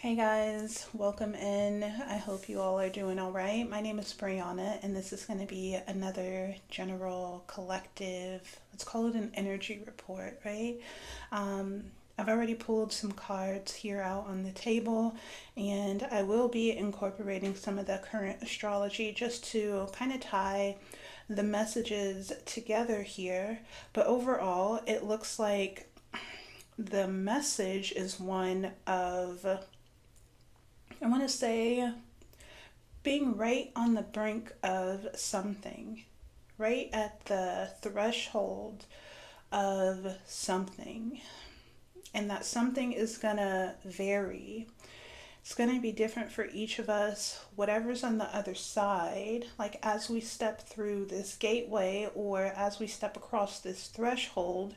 Hey guys, welcome in. I hope you all are doing all right. My name is Brianna, and this is going to be another general collective, let's call it an energy report, right? I've already pulled some cards here out on the table, and I will be incorporating some of the current astrology just to kind of tie the messages together here. But overall, it looks like the message is one of, I want to say, being right on the brink of something, right at the threshold of something. And that something is going to vary. It's going to be different for each of us, whatever's on the other side. Like as we step through this gateway or as we step across this threshold,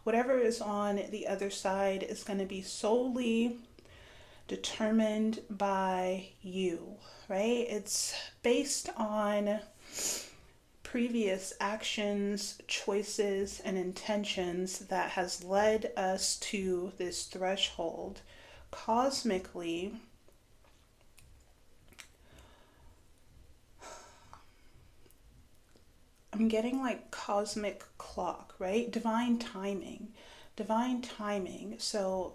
whatever is on the other side is going to be solely determined by you, right? It's based on previous actions, choices, and intentions that has led us to this threshold. Cosmically, I'm getting like cosmic clock, right? Divine timing. Divine timing. So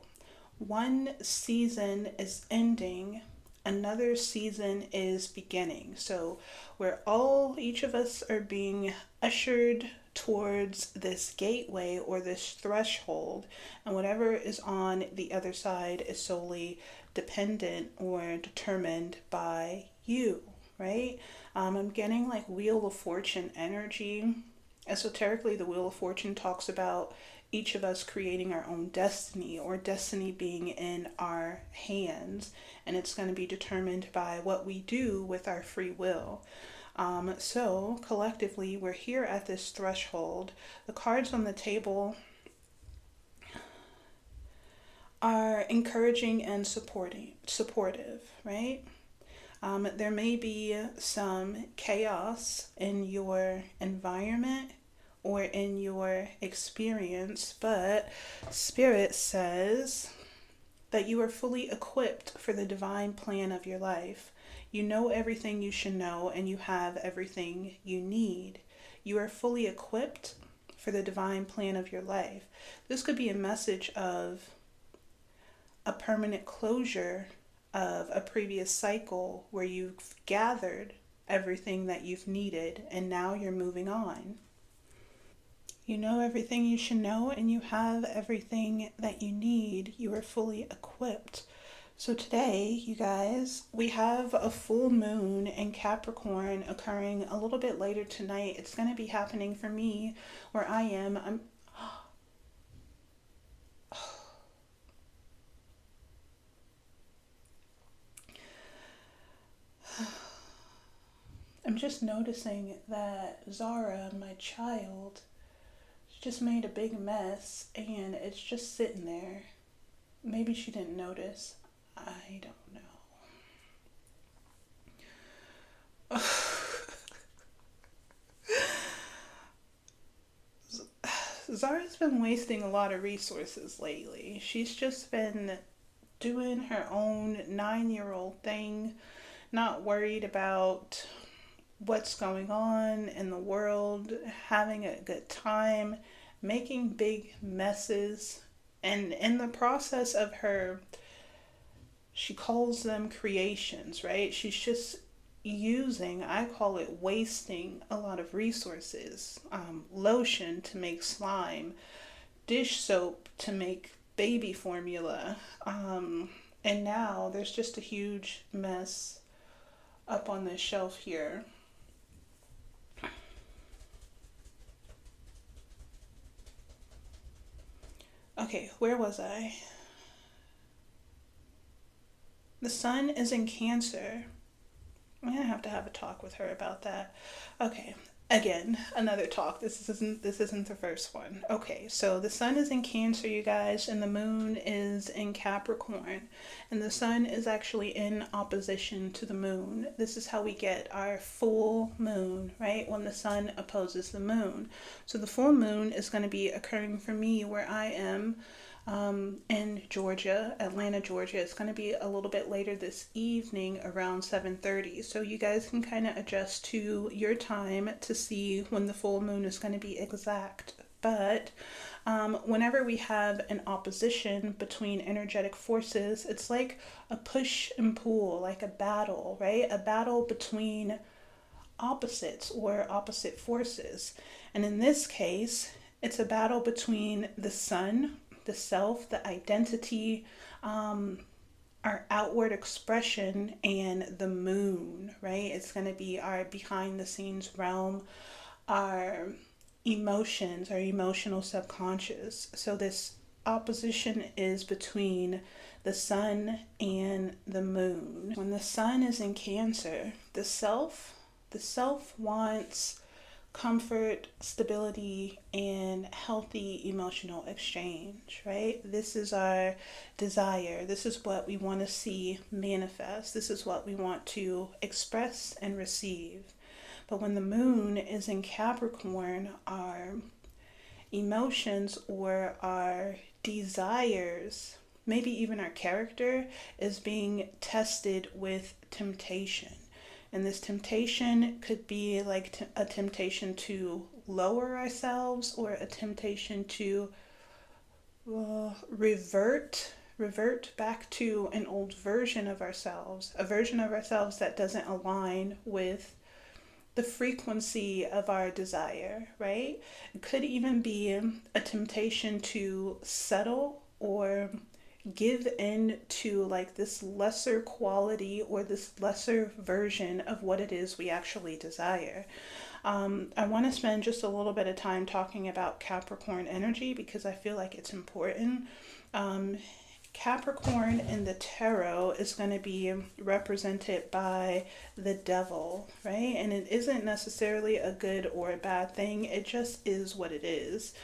one season is ending, another season is beginning. So we're all, each of us are being ushered towards this gateway or this threshold, and whatever is on the other side is solely dependent or determined by you, right? I'm getting like Wheel of Fortune energy. Esoterically, the Wheel of Fortune talks about each of us creating our own destiny, or destiny being in our hands, and it's going to be determined by what we do with our free will. So collectively, we're here at this threshold. The cards on the table are encouraging and supportive, right? There may be some chaos in your environment or in your experience, but Spirit says that you are fully equipped for the divine plan of your life. You know everything you should know, and you have everything you need. You are fully equipped for the divine plan of your life. This could be a message of a permanent closure of a previous cycle where you've gathered everything that you've needed and now you're moving on. You know everything you should know, and you have everything that you need. You are fully equipped. So today, you guys, we have a full moon in Capricorn occurring a little bit later tonight. It's going to be happening for me where I am. I'm just noticing that Zara, my child, just made a big mess and it's just sitting there. Maybe she didn't notice. I don't know. Zara's been wasting a lot of resources lately. She's just been doing her own 9-year-old thing, not worried about what's going on in the world, having a good time, making big messes. And in the process of her, she calls them creations, right? She's just using, I call it wasting, a lot of resources. Lotion to make slime, dish soap to make baby formula. And now there's just a huge mess up on this shelf here. Okay, where was I? The sun is in Cancer. I'm gonna have to have a talk with her about that. Okay, again, another talk. This isn't the first one. Okay, so the sun is in Cancer, you guys, and the moon is in Capricorn, and the sun is actually in opposition to the moon. This is how we get our full moon, right? When the sun opposes the moon. So the full moon is going to be occurring for me where I am in Georgia, Atlanta, Georgia. It's going to be a little bit later this evening around 7:30. So you guys can kind of adjust to your time to see when the full moon is going to be exact. But whenever we have an opposition between energetic forces, it's like a push and pull, like a battle, right? A battle between opposites or opposite forces. And in this case, it's a battle between the sun, the self, the identity, our outward expression, and the moon, right? It's going to be our behind the scenes realm, our emotions, our emotional subconscious. So this opposition is between the sun and the moon. When the sun is in Cancer, the self wants comfort, stability, and healthy emotional exchange, right? This is our desire. This is what we want to see manifest. This is what we want to express and receive. But when the moon is in Capricorn, our emotions or our desires, maybe even our character, is being tested with temptation. And this temptation could be like a temptation to lower ourselves, or a temptation to revert back to an old version of ourselves, a version of ourselves that doesn't align with the frequency of our desire, right? It could even be a temptation to settle or give in to like this lesser quality or this lesser version of what it is we actually desire. I want to spend just a little bit of time talking about Capricorn energy because I feel like it's important. Capricorn in the tarot is going to be represented by the devil, right? And it isn't necessarily a good or a bad thing. It just is what it is.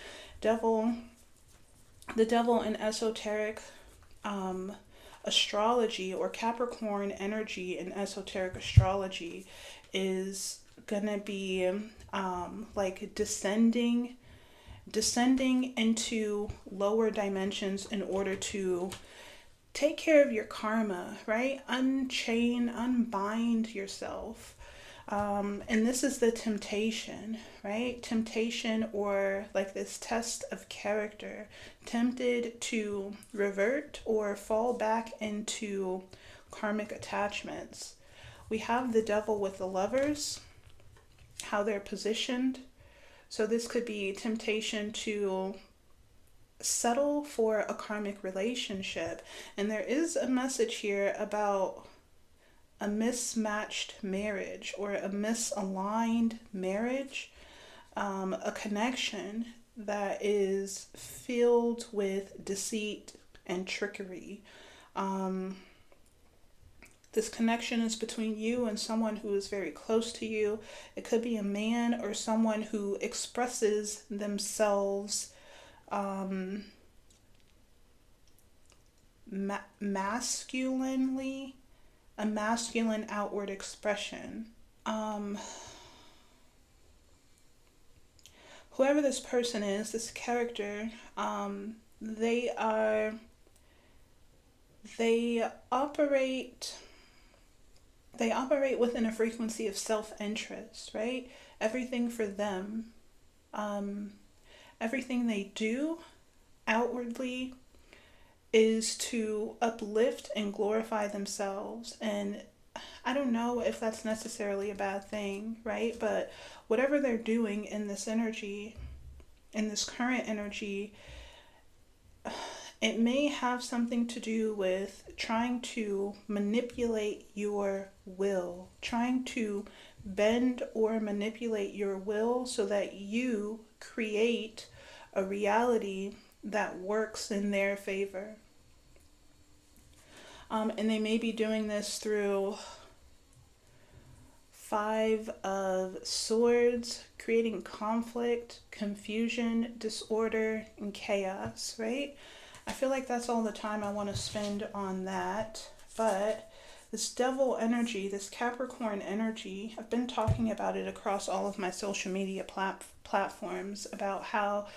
The devil in esoteric astrology, or Capricorn energy in esoteric astrology, is gonna be like descending into lower dimensions in order to take care of your karma, right? Unbind yourself. And this is the temptation, right? Temptation, or like this test of character, tempted to revert or fall back into karmic attachments. We have the devil with the Lovers, how they're positioned. So this could be temptation to settle for a karmic relationship. And there is a message here about a mismatched marriage or a misaligned marriage, a connection that is filled with deceit and trickery. This connection is between you and someone who is very close to you. It could be a man or someone who expresses themselves masculinely, a masculine outward expression. Whoever this person is, this character, they operate within a frequency of self-interest, right? Everything for them, everything they do outwardly is to uplift and glorify themselves. And I don't know if that's necessarily a bad thing, right? But whatever they're doing in this energy, in this current energy, it may have something to do with trying to manipulate your will, trying to bend or manipulate your will so that you create a reality that works in their favor. And they may be doing this through Five of Swords, creating conflict, confusion, disorder, and chaos, right? I feel like that's all the time I want to spend on that. But this devil energy, this Capricorn energy, I've been talking about it across all of my social media platforms about how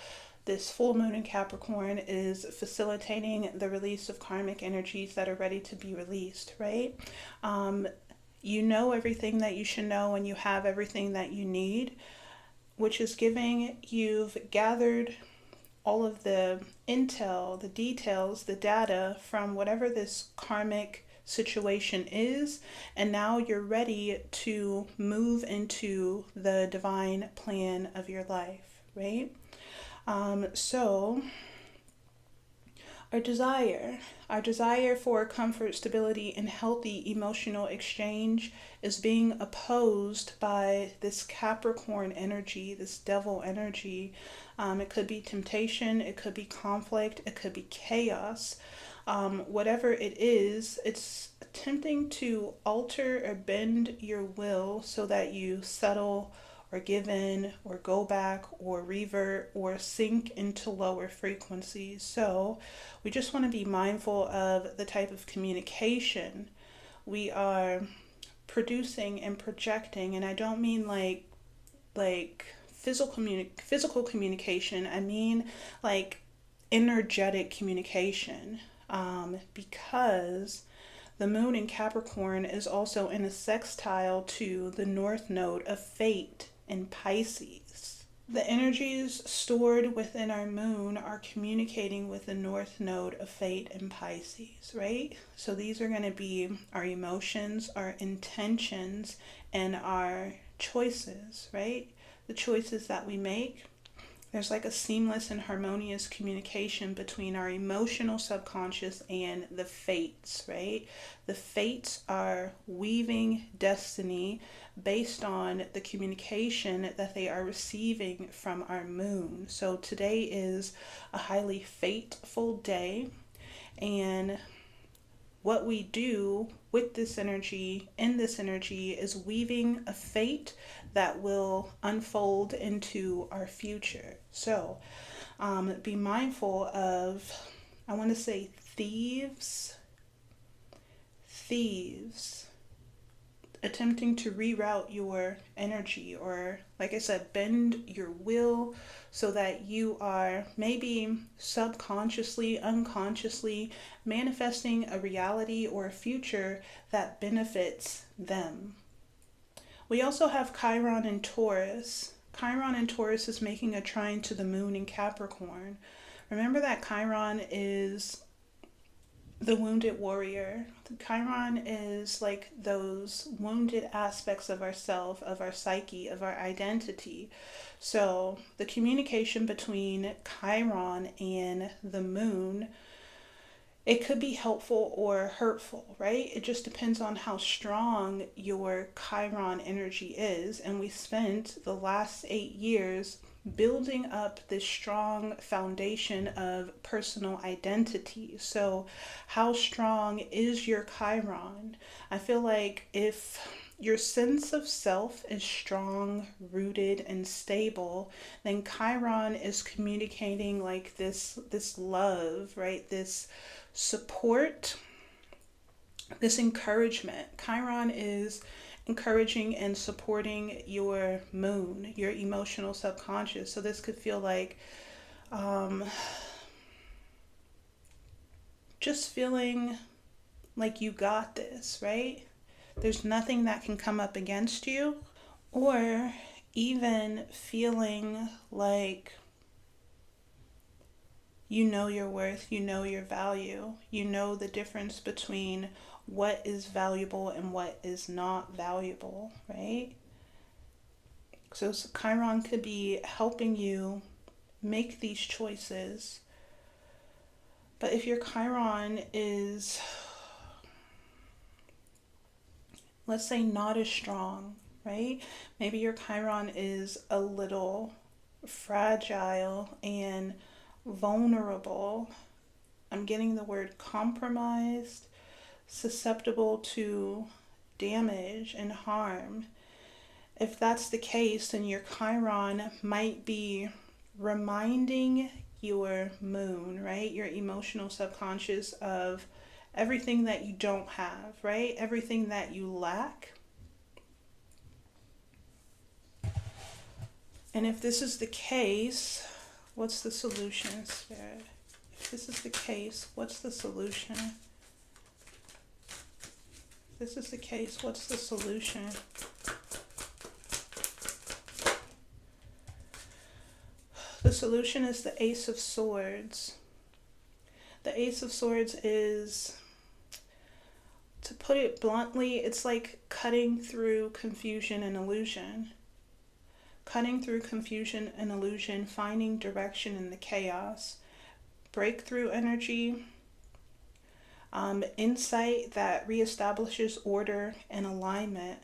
this full moon in Capricorn is facilitating the release of karmic energies that are ready to be released, right? You know everything that you should know and you have everything that you need, which is giving you've gathered all of the intel, the details, the data from whatever this karmic situation is, and now you're ready to move into the divine plan of your life, right? So our desire for comfort, stability, and healthy emotional exchange is being opposed by this Capricorn energy, this devil energy. It could be temptation, it could be conflict, it could be chaos. Whatever it is, it's attempting to alter or bend your will so that you settle or give in or go back or revert or sink into lower frequencies. So we just want to be mindful of the type of communication we are producing and projecting. And I don't mean like physical communication. I mean like energetic communication, because the moon in Capricorn is also in a sextile to the north node of fate in Pisces. The energies stored within our moon are communicating with the north node of fate in Pisces, right? So these are going to be our emotions, our intentions, and our choices, right? The choices that we make. There's like a seamless and harmonious communication between our emotional subconscious and the fates, right? The fates are weaving destiny based on the communication that they are receiving from our moon. So today is a highly fateful day, and what we do with this energy, in this energy, is weaving a fate that will unfold into our future. So be mindful of, I want to say thieves attempting to reroute your energy, or like I said, bend your will so that you are maybe subconsciously, unconsciously manifesting a reality or a future that benefits them. We also have Chiron in Taurus. Chiron in Taurus is making a trine to the moon in Capricorn. Remember that Chiron is the wounded warrior. Chiron is like those wounded aspects of ourself, of our psyche, of our identity. So the communication between Chiron and the moon, it could be helpful or hurtful, right? It just depends on how strong your Chiron energy is. And we spent the last 8 years building up this strong foundation of personal identity. So how strong is your Chiron? I feel like if your sense of self is strong, rooted, and stable, then Chiron is communicating like this love, right? This support, this encouragement. Chiron is encouraging and supporting your moon, your emotional subconscious. So this could feel like just feeling like you got this, right? There's nothing that can come up against you, or even feeling like you know your worth, you know your value, you know the difference between what is valuable and what is not valuable, right? So Chiron could be helping you make these choices. But if your Chiron is, let's say, not as strong, right? Maybe your Chiron is a little fragile and vulnerable. I'm getting the word compromised, susceptible to damage and harm. If that's the case, then your Chiron might be reminding your moon, right? Your emotional subconscious of everything that you don't have, right? Everything that you lack. And if this is the case, What's the solution, Spirit? If this is the case, what's the solution? If this is the case, what's the solution? The solution is the Ace of Swords. The Ace of Swords is, to put it bluntly, it's like cutting through confusion and illusion. Cutting through confusion and illusion, finding direction in the chaos. Breakthrough energy, insight that reestablishes order and alignment.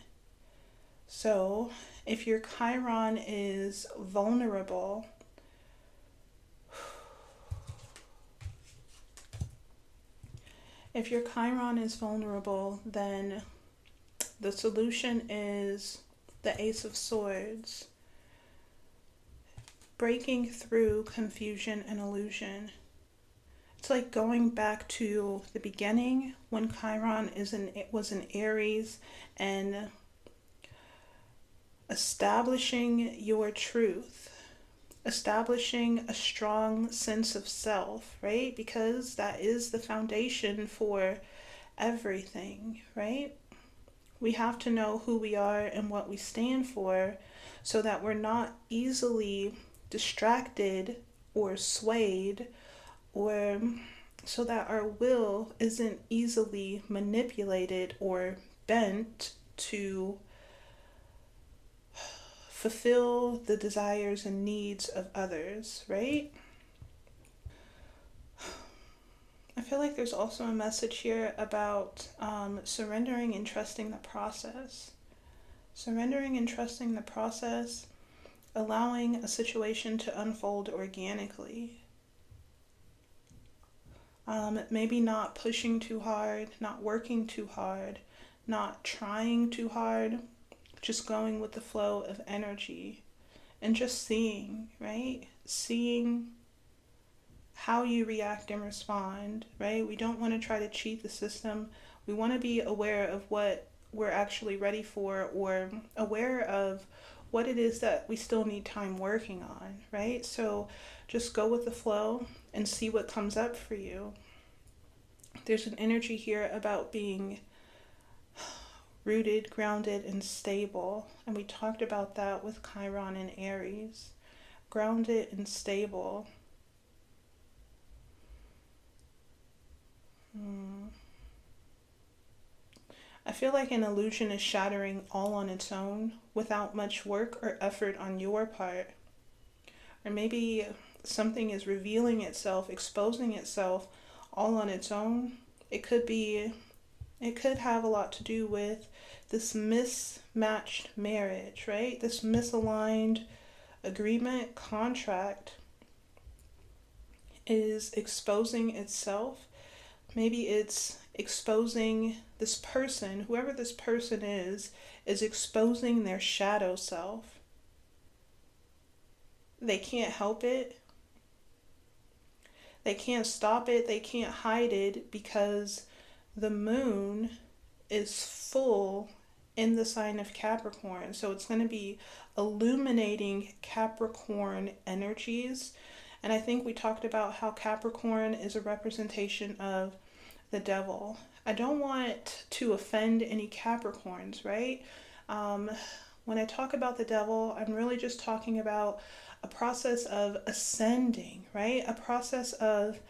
So, if your Chiron is vulnerable, then the solution is the Ace of Swords. Breaking through confusion and illusion. It's like going back to the beginning when Chiron was in Aries, and establishing your truth, establishing a strong sense of self, right? Because that is the foundation for everything, right? We have to know who we are and what we stand for so that we're not easily distracted or swayed, or so that our will isn't easily manipulated or bent to fulfill the desires and needs of others, right? I feel like there's also a message here about surrendering and trusting the process. Surrendering and trusting the process, allowing a situation to unfold organically. Maybe not pushing too hard, not working too hard, not trying too hard, just going with the flow of energy and just seeing, right? Seeing how you react and respond, right? We don't want to try to cheat the system. We want to be aware of what we're actually ready for, or aware of what it is that we still need time working on, right? So just go with the flow and see what comes up for you. There's an energy here about being rooted, grounded, and stable. And we talked about that with Chiron and Aries. Grounded and stable. I feel like an illusion is shattering all on its own without much work or effort on your part. Or maybe something is revealing itself, exposing itself all on its own. It could have a lot to do with this mismatched marriage, right? This misaligned agreement, contract is exposing itself. Maybe it's exposing this person, whoever this person is exposing their shadow self. They can't help it. They can't stop it. They can't hide it because the moon is full in the sign of Capricorn. So it's going to be illuminating Capricorn energies. And I think we talked about how Capricorn is a representation of the devil. I don't want to offend any Capricorns, right? When I talk about the devil, I'm really just talking about a process of ascending, right? A process of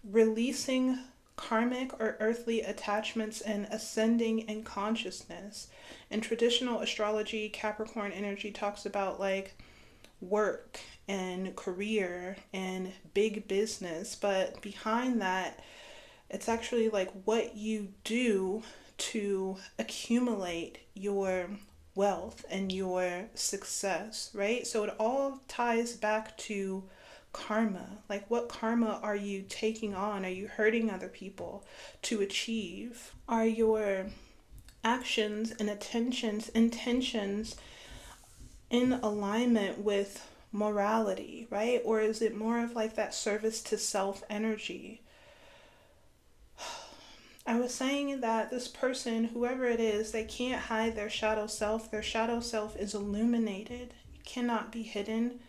releasing karmic or earthly attachments and ascending in consciousness. In traditional astrology, Capricorn energy talks about like work and career and big business, but behind that, it's actually like what you do to accumulate your wealth and your success, right? So it all ties back to karma. Like, what karma are you taking on? Are you hurting other people to achieve? Are your actions and intentions in alignment with morality, right? Or is it more of like that service to self energy? I was saying that this person, whoever it is, they can't hide their shadow self. Their shadow self is illuminated. It cannot be hidden.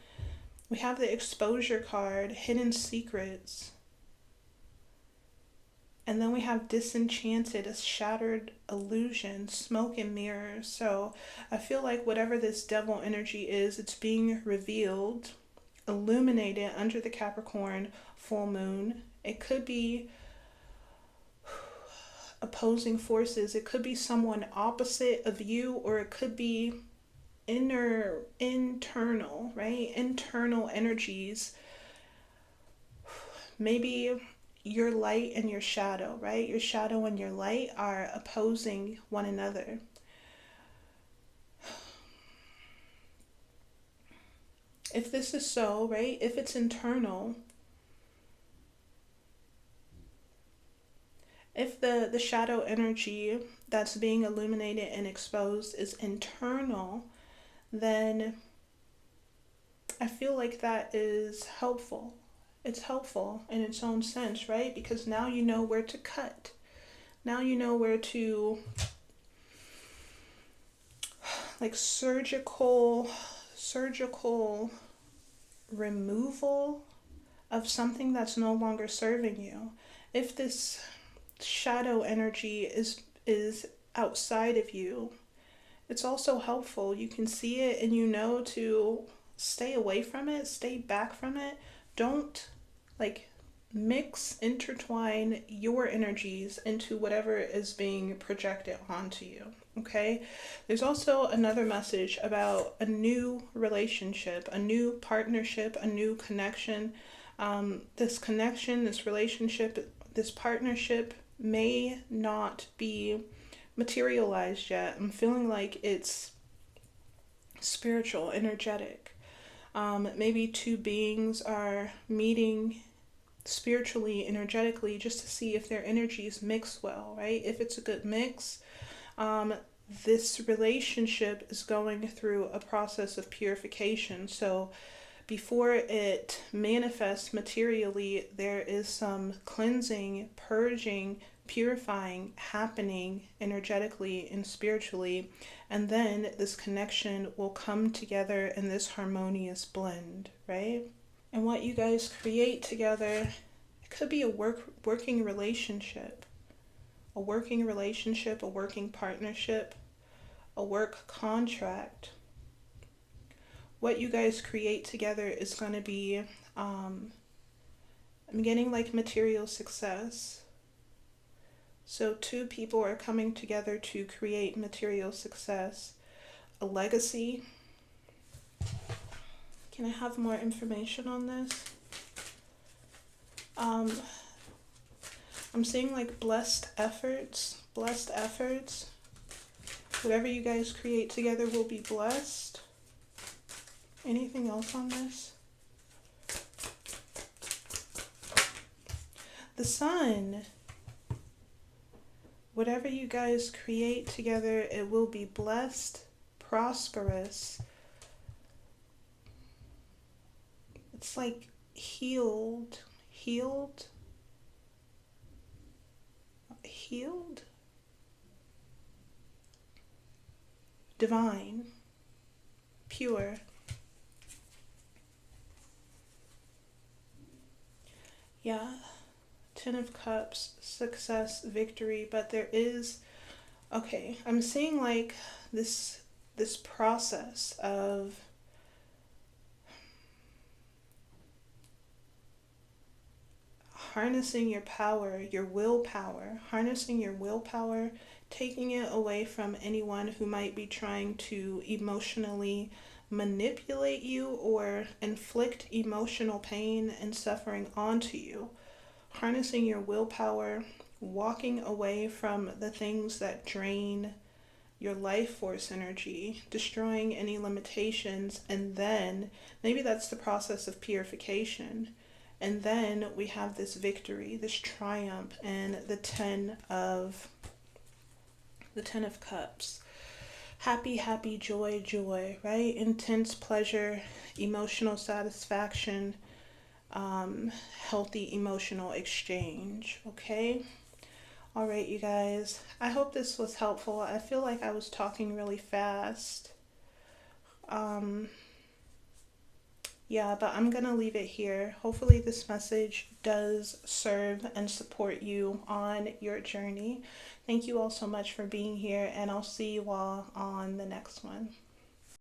We have the exposure card, hidden secrets. And then we have disenchanted, a shattered illusion, smoke and mirrors. So I feel like whatever this devil energy is, it's being revealed, illuminated under the Capricorn full moon. It could be opposing forces. It could be someone opposite of you, or it could be internal, right? Internal energies. Maybe your light and your shadow, right? Your shadow and your light are opposing one another. If this is so, right? If it's internal, if the shadow energy that's being illuminated and exposed is internal, then I feel like that is helpful. It's helpful in its own sense, right? Because now you know where to cut. Now you know where to, like, surgical removal of something that's no longer serving you. If this shadow energy is outside of you, it's also helpful. You can see it and you know to stay away from it, stay back from it. Don't intertwine your energies into whatever is being projected onto you. Okay? There's also another message about a new relationship, a new partnership, a new connection. This connection, this relationship, this partnership may not be materialized yet. I'm feeling like it's spiritual, energetic. Maybe two beings are meeting spiritually, energetically, just to see if their energies mix well, right? If it's a good mix, this relationship is going through a process of purification. So before it manifests materially, there is some cleansing, purging, purifying happening energetically and spiritually, and then this connection will come together in this harmonious blend, right? And what you guys create together, it could be a working relationship, a working partnership, a work contract. What you guys create together is going to be, I'm getting like material success. So two people are coming together to create material success, a legacy. Can I have more information on this? I'm seeing like blessed efforts. Whatever you guys create together will be blessed. Anything else on this? The Sun. Whatever you guys create together, it will be blessed, prosperous. It's like healed, divine, pure. Yeah. Ten of Cups, success, victory, but there is, okay, I'm seeing like this process of harnessing your power, your willpower, taking it away from anyone who might be trying to emotionally manipulate you or inflict emotional pain and suffering onto you. Harnessing your willpower, walking away from the things that drain your life force energy, destroying any limitations, and then maybe that's the process of purification. And then we have this victory, this triumph, and the Ten of Cups. Happy, joy, right? Intense pleasure, emotional satisfaction, healthy emotional exchange. Okay. All right, you guys, I hope this was helpful. I feel like I was talking really fast. Yeah, but I'm gonna leave it here. Hopefully this message does serve and support you on your journey. Thank you all so much for being here, and I'll see you all on the next one.